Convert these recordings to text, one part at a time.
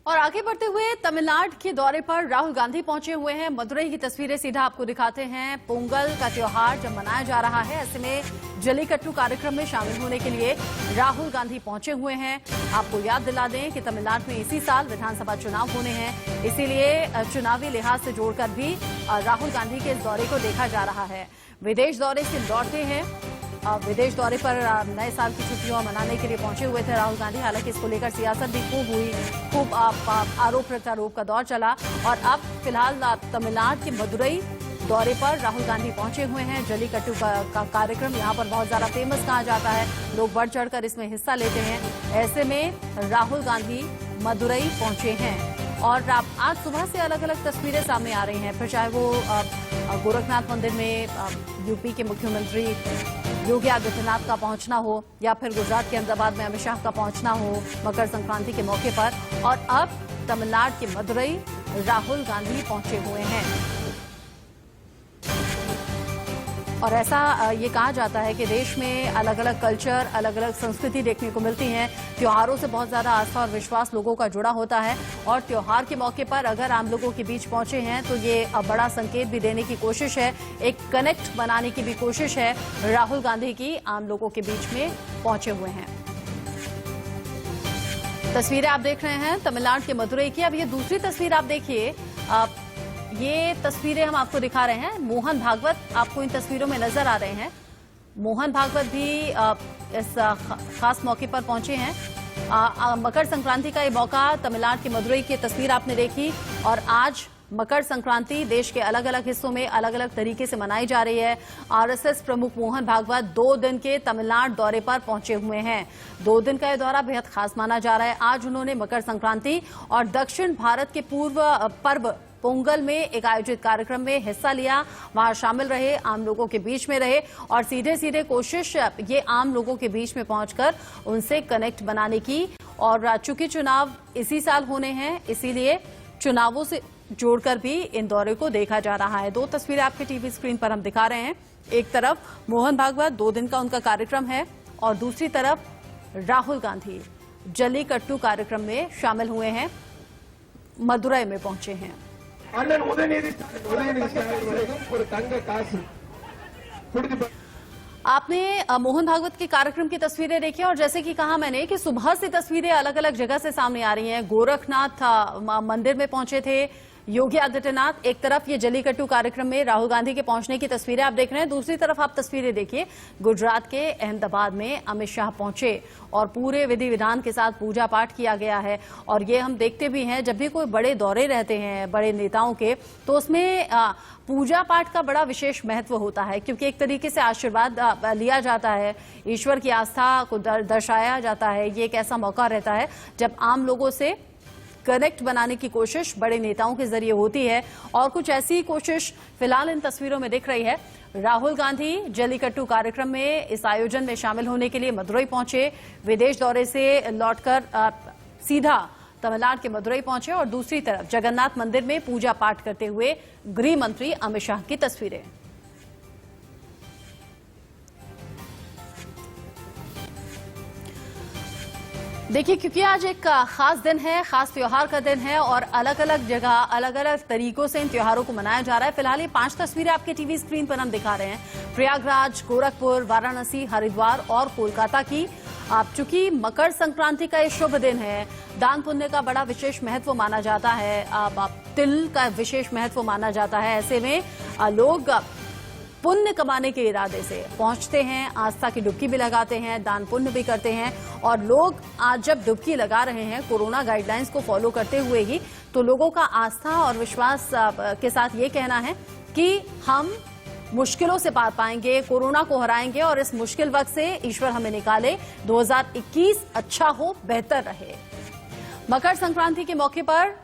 और आगे बढ़ते हुए तमिलनाडु के दौरे पर राहुल गांधी पहुंचे हुए हैं। मदुरई की तस्वीरें सीधा आपको दिखाते हैं। पोंगल का त्योहार जब मनाया जा रहा है, ऐसे में जल्लीकट्टू कार्यक्रम में शामिल होने के लिए राहुल गांधी पहुंचे हुए हैं। आपको याद दिला दें कि तमिलनाडु में इसी साल विधानसभा चुनाव होने हैं, इसीलिए चुनावी लिहाज से जोड़कर भी राहुल गांधी के इस दौरे को देखा जा रहा है। विदेश दौरे से लौटे हैं, विदेश दौरे पर नए साल की छुट्टियां मनाने के लिए पहुंचे हुए थे राहुल गांधी। हालांकि इसको लेकर सियासत भी खूब हुई, खूब आरोप प्रत्यारोप का दौर चला और अब फिलहाल तमिलनाडु के मदुरई दौरे पर राहुल गांधी पहुंचे हुए हैं। जल्लीकट्टू का कार्यक्रम यहां पर बहुत ज्यादा फेमस कहा जाता है, लोग बढ़ चढ़कर इसमें हिस्सा लेते हैं। ऐसे में राहुल गांधी मदुरई पहुंचे हैं और आज सुबह से अलग अलग तस्वीरें सामने आ रही हैं, फिर चाहे वो गोरखनाथ मंदिर में यूपी के मुख्यमंत्री योगी आदित्यनाथ का पहुंचना हो या फिर गुजरात के अहमदाबाद में अमित शाह का पहुंचना हो मकर संक्रांति के मौके पर, और अब तमिलनाडु के मदुरई राहुल गांधी पहुंचे हुए हैं। और ऐसा ये कहा जाता है कि देश में अलग अलग कल्चर, अलग अलग संस्कृति देखने को मिलती हैं। त्योहारों से बहुत ज्यादा आस्था और विश्वास लोगों का जुड़ा होता है और त्योहार के मौके पर अगर आम लोगों के बीच पहुंचे हैं तो ये बड़ा संकेत भी देने की कोशिश है, एक कनेक्ट बनाने की भी कोशिश है राहुल गांधी की आम लोगों के बीच में पहुंचे हुए हैं। तस्वीरें आप देख रहे हैं तमिलनाडु के मदुरई की। अब ये दूसरी तस्वीर आप देखिए, ये तस्वीरें हम आपको दिखा रहे हैं। मोहन भागवत आपको इन तस्वीरों में नजर आ रहे हैं। मोहन भागवत भी इस खास मौके पर पहुंचे हैं। मकर संक्रांति का ये मौका, तमिलनाडु की मदुरई की तस्वीर आपने देखी और आज मकर संक्रांति देश के अलग अलग हिस्सों में अलग अलग तरीके से मनाई जा रही है। आरएसएस प्रमुख मोहन भागवत 2 दिन के तमिलनाडु दौरे पर पहुंचे हुए हैं। 2 दिन का यह दौरा बेहद खास माना जा रहा है। आज उन्होंने मकर संक्रांति और दक्षिण भारत के पूर्व पर्व पोंगल में एक आयोजित कार्यक्रम में हिस्सा लिया, वहां शामिल रहे, आम लोगों के बीच में रहे और सीधे सीधे कोशिश ये आम लोगों के बीच में पहुंचकर उनसे कनेक्ट बनाने की। और चूंकि चुनाव इसी साल होने हैं, इसीलिए चुनावों से जोड़कर भी इन दौरे को देखा जा रहा है। 2 तस्वीरें आपके टीवी स्क्रीन पर हम दिखा रहे हैं। एक तरफ मोहन भागवत, 2 दिन का उनका कार्यक्रम है और दूसरी तरफ राहुल गांधी जल्लीकट्टू कार्यक्रम में शामिल हुए हैं, मदुरई में पहुंचे हैं। आपने मोहन भागवत के कार्यक्रम की तस्वीरें देखी और जैसे कि कहा मैंने कि सुबह से तस्वीरें अलग अलग जगह से सामने आ रही हैं। गोरखनाथ मंदिर में पहुंचे थे योगी आदित्यनाथ। एक तरफ ये जल्लीकट्टू कार्यक्रम में राहुल गांधी के पहुंचने की तस्वीरें आप देख रहे हैं, दूसरी तरफ आप तस्वीरें देखिए गुजरात के अहमदाबाद में अमित शाह पहुंचे और पूरे विधि विधान के साथ पूजा पाठ किया गया है। और ये हम देखते भी हैं, जब भी कोई बड़े दौरे रहते हैं बड़े नेताओं के, तो उसमें पूजा पाठ का बड़ा विशेष महत्व होता है, क्योंकि एक तरीके से आशीर्वाद लिया जाता है, ईश्वर की आस्था को दर्शाया जाता है। ये एक ऐसा मौका रहता है जब आम लोगों से कनेक्ट बनाने की कोशिश बड़े नेताओं के जरिए होती है और कुछ ऐसी कोशिश फिलहाल इन तस्वीरों में दिख रही है। राहुल गांधी जल्लीकट्टू कार्यक्रम में इस आयोजन में शामिल होने के लिए मदुरई पहुंचे, विदेश दौरे से लौटकर सीधा तमिलनाडु के मदुरई पहुंचे और दूसरी तरफ जगन्नाथ मंदिर में पूजा पाठ करते हुए गृह मंत्री अमित शाह की तस्वीरें। देखिए, क्योंकि आज एक खास दिन है, खास त्योहार का दिन है और अलग अलग जगह अलग अलग तरीकों से इन त्योहारों को मनाया जा रहा है। फिलहाल ये 5 तस्वीरें आपके टीवी स्क्रीन पर हम दिखा रहे हैं प्रयागराज, गोरखपुर, वाराणसी, हरिद्वार और कोलकाता की। आप चूंकि मकर संक्रांति का ये शुभ दिन है, दान पुण्य का बड़ा विशेष महत्व माना जाता है, तिल का विशेष महत्व माना जाता है। ऐसे में लोग पुण्य कमाने के इरादे से पहुंचते हैं, आस्था की डुबकी भी लगाते हैं, दान पुण्य भी करते हैं। और लोग आज जब डुबकी लगा रहे हैं कोरोना गाइडलाइंस को फॉलो करते हुए ही, तो लोगों का आस्था और विश्वास के साथ ये कहना है कि हम मुश्किलों से पार पाएंगे, कोरोना को हराएंगे और इस मुश्किल वक्त से ईश्वर हमें निकाले, 2021 अच्छा हो, बेहतर रहे। मकर संक्रांति के मौके पर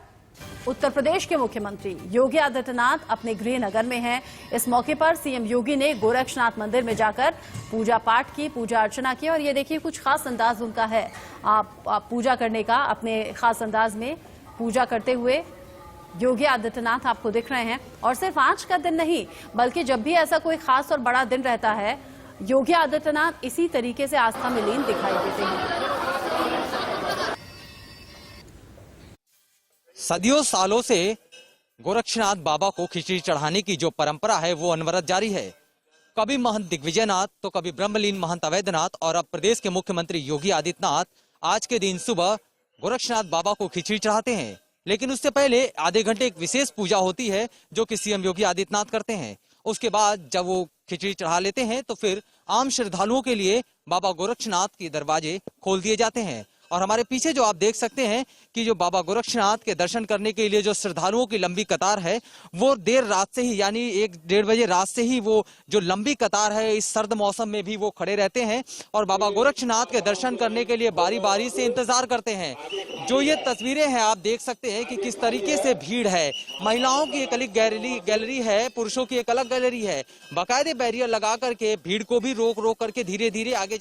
उत्तर प्रदेश के मुख्यमंत्री योगी आदित्यनाथ अपने गृह नगर में हैं। इस मौके पर सीएम योगी ने गोरखनाथ मंदिर में जाकर पूजा पाठ की, पूजा अर्चना की और ये देखिए कुछ खास अंदाज उनका है आप पूजा करने का, अपने खास अंदाज में पूजा करते हुए योगी आदित्यनाथ आपको दिख रहे हैं। और सिर्फ आज का दिन नहीं, बल्कि जब भी ऐसा कोई खास और बड़ा दिन रहता है, योगी आदित्यनाथ इसी तरीके से आस्था में लीन दिखाई देते हैं। सदियों सालों से गोरक्षनाथ बाबा को खिचड़ी चढ़ाने की जो परंपरा है वो अनवरत जारी है। कभी महंत दिग्विजयनाथ तो कभी ब्रह्मलीन महंत अवैधनाथ और अब प्रदेश के मुख्यमंत्री योगी आदित्यनाथ आज के दिन सुबह गोरक्षनाथ बाबा को खिचड़ी चढ़ाते हैं। लेकिन उससे पहले आधे घंटे एक विशेष पूजा होती है जो कि सीएम योगी आदित्यनाथ करते हैं। उसके बाद जब वो खिचड़ी चढ़ा लेते हैं तो फिर आम श्रद्धालुओं के लिए बाबा गोरक्षनाथ के दरवाजे खोल दिए जाते हैं। और हमारे पीछे जो आप देख सकते हैं कि जो बाबा गोरक्षनाथ के दर्शन करने के लिए जो श्रद्धालुओं की लंबी कतार है वो देर रात से ही यानी 1-1:30 बजे रात से ही वो जो लंबी कतार है इस सर्द मौसम में भी वो खड़े रहते हैं और बाबा गोरक्षनाथ के दर्शन करने के लिए बारी बारी से इंतजार करते हैं। जो ये तस्वीरें हैं आप देख सकते हैं कि किस तरीके से भीड़ है। महिलाओं की एक अलग गैलरी है, पुरुषों की एक अलग गैलरी है। बाकायदे बैरियर लगा करके भीड़ को भी रोक करके धीरे धीरे आगे